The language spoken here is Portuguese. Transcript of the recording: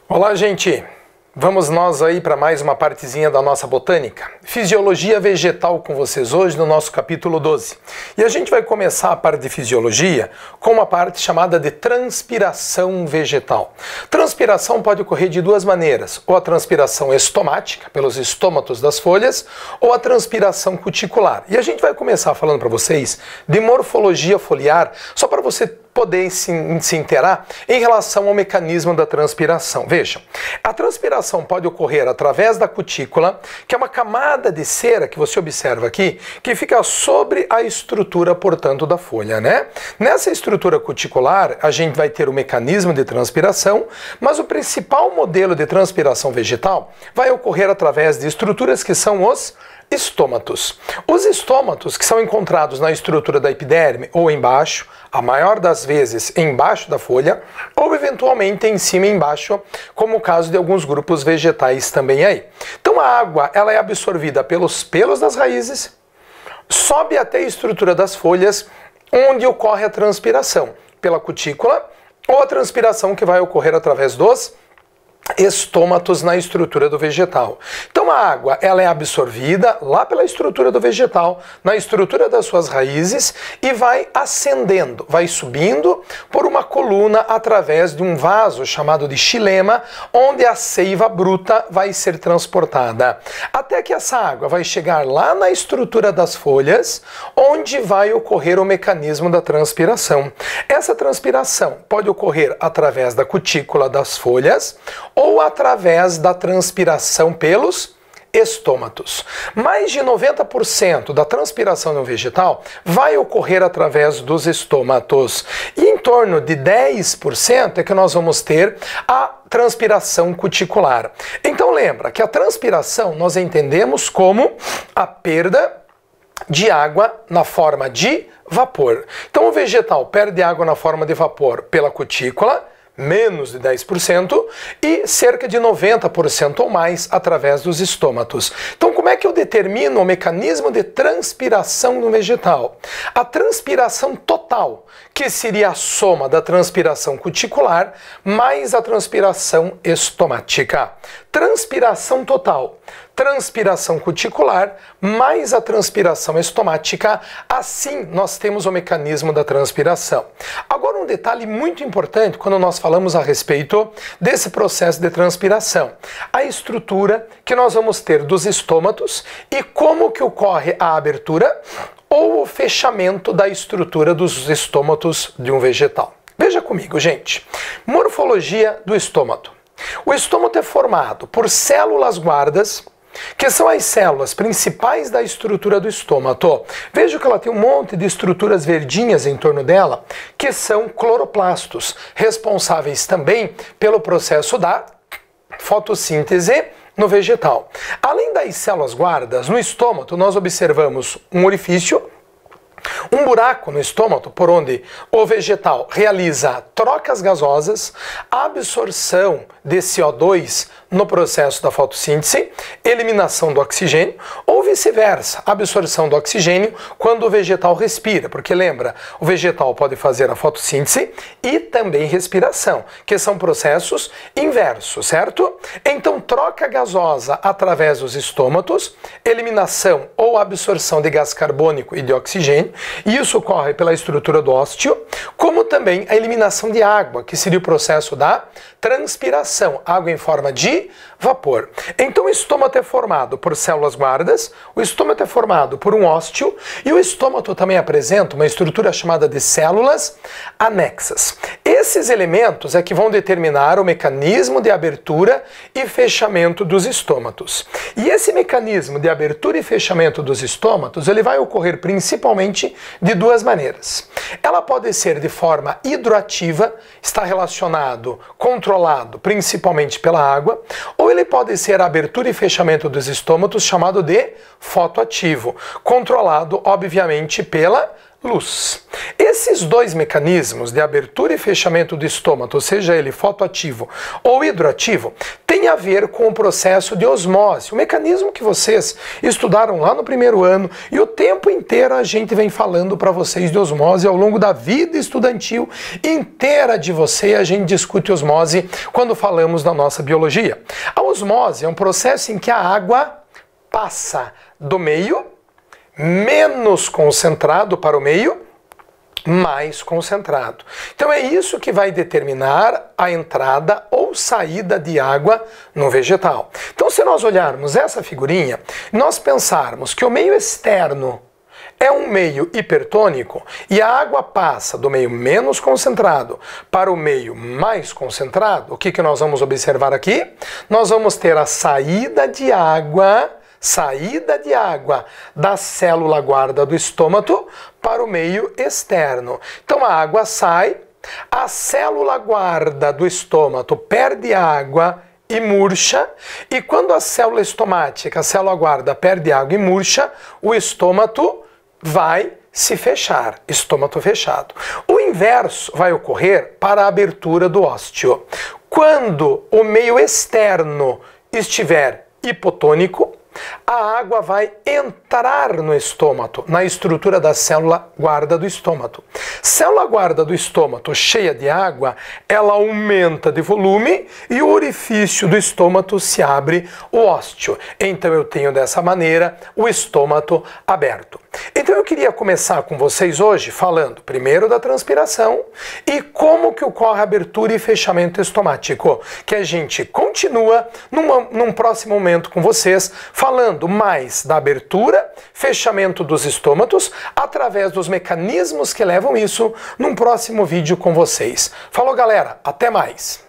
Olá, gente! Vamos nós aí para mais uma partezinha da nossa botânica. Fisiologia vegetal com vocês hoje no nosso capítulo 12. E a gente vai começar a parte de fisiologia com uma parte chamada de transpiração vegetal. Transpiração pode ocorrer de duas maneiras, ou a transpiração estomática, pelos estômatos das folhas, ou a transpiração cuticular. E a gente vai começar falando para vocês de morfologia foliar, só para você poder se inteirar em relação ao mecanismo da transpiração. Vejam, a transpiração pode ocorrer através da cutícula, que é uma camada de cera que você observa aqui, que fica sobre a estrutura, portanto, da folha, né? Nessa estrutura cuticular, a gente vai ter o mecanismo de transpiração, mas o principal modelo de transpiração vegetal vai ocorrer através de estruturas que são os estômatos. Os estômatos, que são encontrados na estrutura da epiderme ou embaixo, a maior das vezes embaixo da folha, ou eventualmente em cima e embaixo, como o caso de alguns grupos vegetais também aí. Então a água, ela é absorvida pelos pelos das raízes, sobe até a estrutura das folhas, onde ocorre a transpiração, pela cutícula, ou a transpiração que vai ocorrer através dos estômatos na estrutura do vegetal. Então a água, ela é absorvida lá pela estrutura do vegetal, na estrutura das suas raízes, e vai ascendendo, vai subindo por uma coluna através de um vaso chamado de xilema, onde a seiva bruta vai ser transportada. Até que essa água vai chegar lá na estrutura das folhas, onde vai ocorrer o mecanismo da transpiração. Essa transpiração pode ocorrer através da cutícula das folhas, ou através da transpiração pelos estômatos. Mais de 90% da transpiração no vegetal vai ocorrer através dos estômatos. E em torno de 10% é que nós vamos ter a transpiração cuticular. Então lembra que a transpiração nós entendemos como a perda de água na forma de vapor. Então o vegetal perde água na forma de vapor pela cutícula, menos de 10%, e cerca de 90% ou mais através dos estômatos. Então, como é que eu determino o mecanismo de transpiração no vegetal? A transpiração total, que seria a soma da transpiração cuticular mais a transpiração estomática. Transpiração total, transpiração cuticular mais a transpiração estomática, assim nós temos o mecanismo da transpiração. Agora um detalhe muito importante quando nós falamos a respeito desse processo de transpiração. A estrutura que nós vamos ter dos estômatos e como que ocorre a abertura ou o fechamento da estrutura dos estômatos de um vegetal. Veja comigo, gente. Morfologia do estômato. O estômato é formado por células guardas, que são as células principais da estrutura do estômato. Veja que ela tem um monte de estruturas verdinhas em torno dela, que são cloroplastos, responsáveis também pelo processo da fotossíntese no vegetal. Além das células guardas, no estômato nós observamos um orifício, um buraco no estômago por onde o vegetal realiza trocas gasosas, absorção de CO2 no processo da fotossíntese, eliminação do oxigênio, ou vice-versa, absorção do oxigênio quando o vegetal respira, porque lembra, o vegetal pode fazer a fotossíntese e também respiração, que são processos inversos, certo? Então, troca gasosa através dos estômatos, eliminação ou absorção de gás carbônico e de oxigênio, e isso ocorre pela estrutura do ósteo, como também a eliminação de água, que seria o processo da transpiração, água em forma de vapor. Então o estômato é formado por células guardas, o estômato é formado por um ósteo e o estômato também apresenta uma estrutura chamada de células anexas. Esses elementos é que vão determinar o mecanismo de abertura e fechamento dos estômatos. E esse mecanismo de abertura e fechamento dos estômatos, ele vai ocorrer principalmente de duas maneiras. Ela pode ser de forma hidroativa, está relacionado, controlado principalmente pela água, ou ele pode ser a abertura e fechamento dos estômatos, chamado de fotoativo, controlado, obviamente, pela luz. Esses dois mecanismos de abertura e fechamento do estômago, seja ele fotoativo ou hidroativo, têm tem a ver com o processo de osmose, o mecanismo que vocês estudaram lá no primeiro ano e o tempo inteiro a gente vem falando para vocês de osmose ao longo da vida estudantil inteira de você. A gente discute osmose quando falamos da nossa biologia. A osmose é um processo em que a água passa do meio menos concentrado para o meio mais concentrado. Então é isso que vai determinar a entrada ou saída de água no vegetal. Então, se nós olharmos essa figurinha, nós pensarmos que o meio externo é um meio hipertônico e a água passa do meio menos concentrado para o meio mais concentrado, o que nós vamos observar aqui? Nós vamos ter a saída de água da célula guarda do estômago para o meio externo. Então a água sai, a célula guarda do estômago perde água e murcha, e quando a célula estomática, a célula guarda, perde água e murcha, o estômago vai se fechar, estômago fechado. O inverso vai ocorrer para a abertura do ósteo. Quando o meio externo estiver hipotônico, a água vai entrar no estômago, na estrutura da célula guarda do estômago. Célula guarda do estômago cheia de água, ela aumenta de volume e o orifício do estômago se abre, o ósteo. Então eu tenho dessa maneira o estômago aberto. Então eu queria começar com vocês hoje falando primeiro da transpiração e como que ocorre a abertura e fechamento estomático, que a gente continua num próximo momento com vocês, falando mais da abertura, fechamento dos estômagos, através dos mecanismos que levam isso, num próximo vídeo com vocês. Falou, galera, até mais!